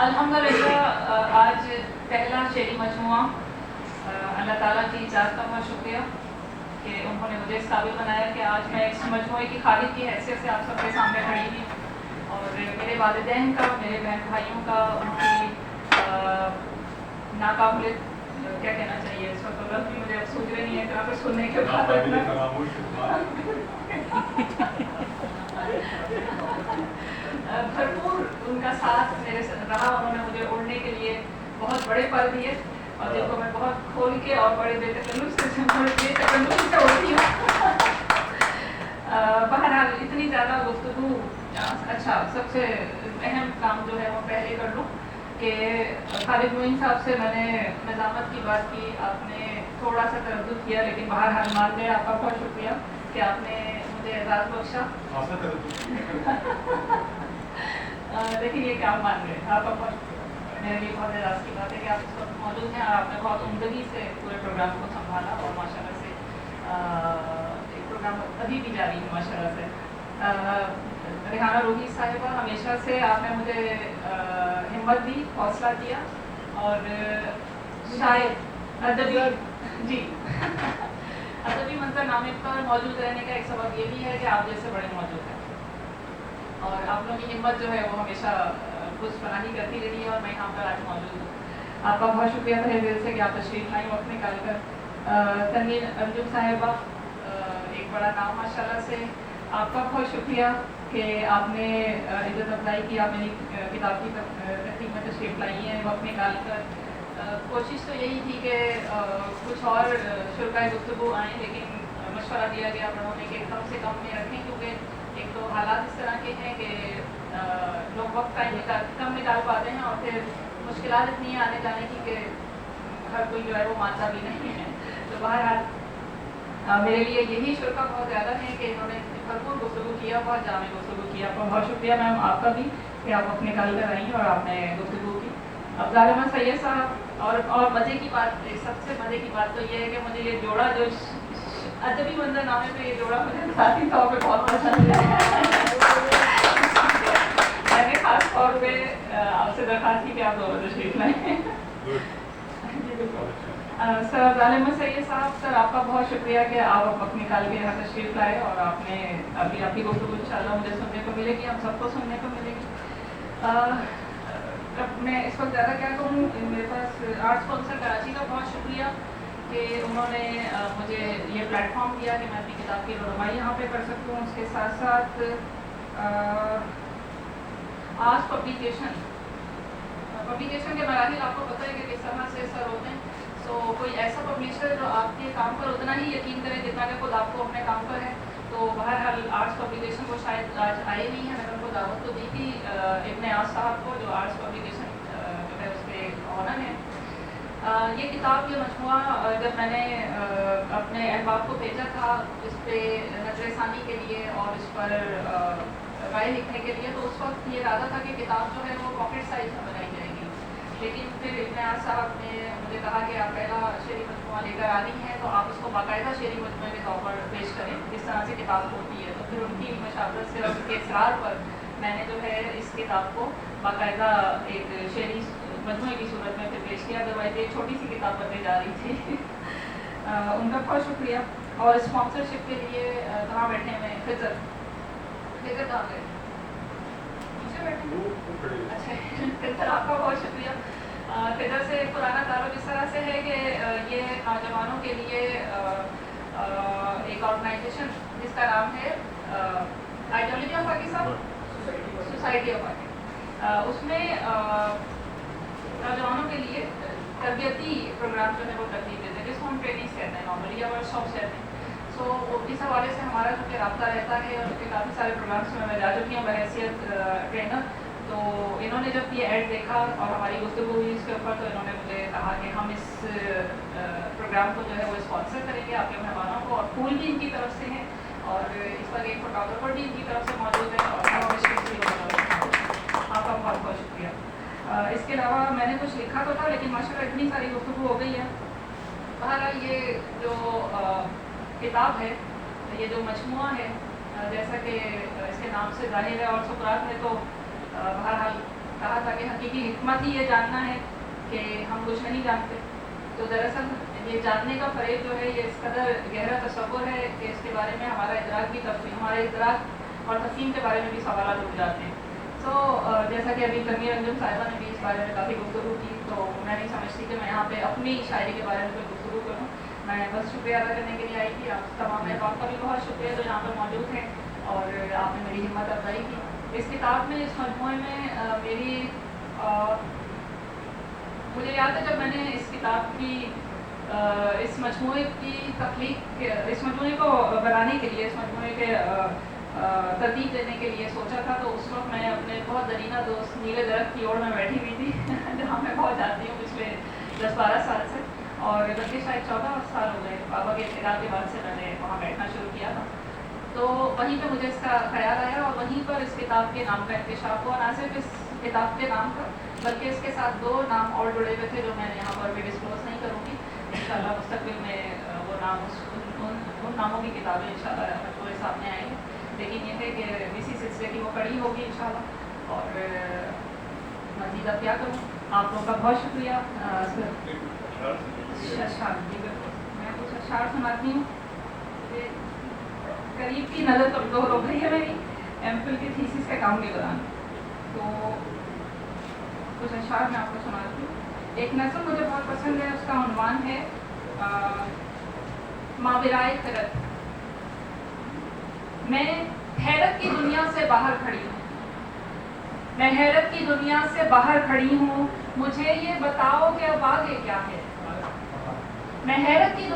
الحمدللہ آج پہلا شعری مجموعہ، اللہ تعالیٰ کی ذات کا بہت شکریہ کہ انہوں نے مجھے اس قابل بنایا کہ آج میں اس مجموعے کی خالق کی حیثیت سے آپ سب کے سامنے کھڑی ہوں، اور میرے والدین کا، میرے بہن بھائیوں کا، ان کی ناقابل کیا کہنا چاہیے اس وقت لفظ بھی مجھے اب سوچ رہے نہیں ہے کہ آپ کو سننے کے بعد بھرپور ان کا ساتھ میرے ساتھ رہا. انہوں نے مجھے اڑنے کے لیے بہت بڑے پل دیے اور جن کو میں بہت کھول کے اور بڑے بے تکلف سے اڑتی ہوں. بہرحال اتنی زیادہ گفتگو، اچھا سب سے اہم کام جو ہے وہ پہلے کر لوں کہ خالد معین صاحب سے میں نے نظامت کی بات کی، آپ نے تھوڑا سا تردد کیا لیکن بہرحال مان گئے. آپ کا بہت شکریہ کہ آپ نے مجھے اعزاز بخشا. لیکن یہ کیا مان گئے، آپ کا بہت میرے لیے بہت اعزاز کی بات ہے کہ آپ اس وقت موجود ہیں اور آپ نے بہت عمدگی سے پورے پروگرام کو سنبھالا اور ماشاء اللہ سے ایک پروگرام ابھی بھی جاری ہے ماشاء اللہ سے. ریحانہ روحی صاحبہ، ہمیشہ سے آپ نے مجھے ہمت دی، حوصلہ دیا اور شاید ادبی ادبی منظرنامے پر موجود رہنے کا ایک سبب یہ بھی ہے کہ آپ جیسے بڑے موجود ہیں اور آپ لوگوں کی ہمت جو ہے وہ ہمیشہ خوش پناہی کرتی رہی ہے اور میں یہاں پر آج موجود ہوں. آپ کا بہت شکریہ تہہ دل سے کہ آپ تشریف لائیں وقت نکال کر. تنوین انجم صاحبہ، ایک بڑا نام ماشاء اللہ سے، آپ کا بہت شکریہ کہ آپ نے عزت افزائی کی، آپ میری کتاب کی تحقیق میں تشریف لائی ہیں وقت نکال کر. کوشش تو یہی تھی کہ کچھ اور شرکائے گفتگو آئیں، لیکن مشورہ دیا گیا بڑوں نے کہ کم سے کم میں رکھیں کیونکہ ایک تو حالات اس طرح کے ہیں کہ لوگ وقت کم نکال پاتے ہیں اور پھر مشکلات اتنی آنے جانے کی کہ ہر کوئی جو ہے وہ مانتا بھی نہیں ہے. تو بہرحال میرے لیے یہی شرکا بہت زیادہ ہے کہ انہوں نے بھرپور گفتگو کیا، بہت جامع گفتگو کیا. آپ کا بہت شکریہ میم آپ کا بھی کہ آپ وقت نکال کر آئیں اور آپ نے گفتگو کی. افضال احمد سید صاحب، اور مزے کی بات، سب سے مزے کی بات تو یہ ہے کہ مجھے یہ جوڑا جو ادبی منظرنامے پہ یہ جوڑا مجھے ذاتی طور پہ بہت پسند ہے. میں نے خاص طور پہ آپ سے درخواست کی کہ آپ دونوں تشریف لائیں. سر افضال احمد سید صاحب، سر آپ کا بہت شکریہ کہ آپ وقت نکال کے یہاں تشریف لائے اور آپ نے ابھی آپ کی گفتگو انشاءاللہ مجھے سننے کو ملے گی، ہم سب کو سننے کو ملے گی. میں اس وقت زیادہ کیا کہوں، میرے پاس آرٹس کونسل کراچی کا بہت شکریہ کہ انہوں نے مجھے یہ پلیٹ فارم دیا کہ میں اپنی کتاب کی رونمائی یہاں پہ کر سکوں. اس کے ساتھ ساتھ آج پبلیکیشن کے مراحل آپ کو پتہ ہے کہ کس طرح سے سر ہوتے ہیں. سو کوئی ایسا پبلیشر جو آپ کے کام پر اتنا ہی یقین کرے جتنا کہ خود آپ کو اپنے کام پر ہے. تو بہرحال آرٹس پبلیکیشن کو شاید آج آئے نہیں ہیں، میں نے ان کو دعوت تو دی تھی ابن آس صاحب کو جو آرٹس پبلیکیشن جو ہے اس کے آنر ہیں. یہ کتاب، یہ مجموعہ جب میں نے اپنے احباب کو بھیجا تھا اس پہ نظر ثانی کے لیے اور اس پر رائے لکھنے کے لیے، تو اس وقت یہ ارادہ تھا کہ کتاب جو ہے وہ پاکٹ سائز میں بنائی جائے گی. لیکن پھر ابن آس صاحب نے مجھے کہا کہ آپ پہلا شعری مجموعہ لے کر آ رہی ہیں تو آپ اس کو باقاعدہ شعری مجموعے کے طور پر پیش کریں جس طرح سے کتاب ہوتی ہے. تو پھر ان کی مشاورت سے اور ان کے اصرار پر میں نے جو ہے اس کتاب کو باقاعدہ ایک شعری مجموعے کی صورت میں پھر پیش کیا. ادروائز ایک چھوٹی سی کتاب بننے جا رہی تھی. ان کا بہت شکریہ. اور اسپانسرشپ کے لیے کہاں بیٹھے ہوئے فضر کہاں گئے؟ پیچھے بیٹھے. اچھا فضر آپ کا بہت شکریہ. فضر سے پرانا تعلق اس طرح سے ہے کہ یہ نوجوانوں کے لیے ایک آرگنائزیشن جس کا نام ہے ideology of Pakistan, society of Pakistan, اس میں نوجوانوں کے لیے تربیتی پروگرام جو ہے وہ ترتیب دیتے ہیں جس کو ہم ٹریننگس کہتے ہیں نارملی یا ورک شاپس کہتے ہیں. سو اس حوالے سے ہمارا جو کہ رابطہ رہتا ہے اور کے کافی سارے پروگرامس میں جا چکی ہوں بحیثیت ٹرینر. تو انہوں نے جب یہ ایڈ دیکھا اور ہماری گفتگو ہوئی اس کے اوپر تو انہوں نے مجھے کہا کہ ہم اس پروگرام کو جو ہے وہ اسپانسر کریں گے آپ کے مہمانوں کو، اور پھول بھی ان کی طرف سے ہیں اور اس پر ایک فوٹوگرافر بھی ان کی طرف سے موجود ہے اور آپ کا بہت بہت شکریہ. اس کے علاوہ میں نے کچھ لکھا تو تھا لیکن ماشاء اللہ اتنی ساری گفتگو ہو گئی ہے. بہرحال یہ جو کتاب ہے، یہ جو مجموعہ ہے، جیسا کہ اس کے نام سے ظاہر ہے اور سقراط نے تو بہرحال کہا تھا کہ حقیقی حکمت ہی یہ جاننا ہے کہ ہم کچھ نہیں جانتے. تو دراصل یہ جاننے کا فریب جو ہے یہ اس قدر گہرا تصور ہے کہ اس کے بارے میں ہمارا ادراک بھی ہمارے ادراک اور تفہیم کے بارے میں بھی سوالات اٹھ جاتے ہیں. سو جیسا کہ ابھی تنویر انجم صاحبہ نے بھی اس بارے میں کافی گفتگو کی, تو میں نہیں سمجھتی کہ میں یہاں پہ اپنی شاعری کے بارے میں کوئی گفتگو کروں. میں بس شکریہ ادا کرنے کے لیے آئی تھی. آپ تمام احباب کا بھی بہت شکریہ جو یہاں پر موجود ہیں اور آپ نے میری ہمت افزائی کی. اس کتاب میں, اس مجموعے میں میری مجھے یاد ہے جب میں نے اس کتاب کی اس مجموعے کی تخلیق, اس مجموعے کو بنانے کے لیے, اس مجموعے کے ترتیب دینے کے لیے سوچا تھا, تو اس وقت میں اپنے بہت درینہ دوست نیلے درخت کی اوڑ میں بیٹھی ہوئی تھی جہاں میں بہت جاتی ہوں پچھلے 10-12 سال سے, اور بلکہ شاید 14 سال ہو گئے. بابا کے انتقال کے بعد سے میں نے وہاں بیٹھنا شروع کیا تھا. تو وہیں پہ مجھے اس کا خیال آیا اور وہیں پر اس کتاب کے نام کا انکشاف ہوا. نہ صرف اس کتاب کے نام کا بلکہ اس کے ساتھ 2 نام اور جڑے ہوئے تھے جو میں یہاں پر بھی ڈسکلوز نہیں کروں گی. انشاءاللہ مستقبل میں وہ نام ان ناموں کی کتابیں انشاءاللہ مجموعے سامنے آئیں گے. لیکن یہ ہے کہ اسی سلسلے کی وہ کڑی ہوگی انشاءاللہ. اور مزید اب کیا کروں, آپ لوگوں کا بہت شکریہ. اشعار جی بالکل, میں کچھ اشعار سناتی ہوں. قریب کی نظر تو ہو رہی ہے میری ایم فل کی تھیسس کے کام کے دوران, تو کچھ اشعار میں آپ کو سناتی ہوں. ایک نظم مجھے بہت پسند ہے, اس کا عنوان ہے ماورائے خرد. میں حیرت کی دنیا سے باہر کھڑی ہوں, میں حیرت کی دنیا سے باہر کھڑی ہوں, مجھے یہ بتاؤ کہ اب آگے کیا ہے. میں حیرت کی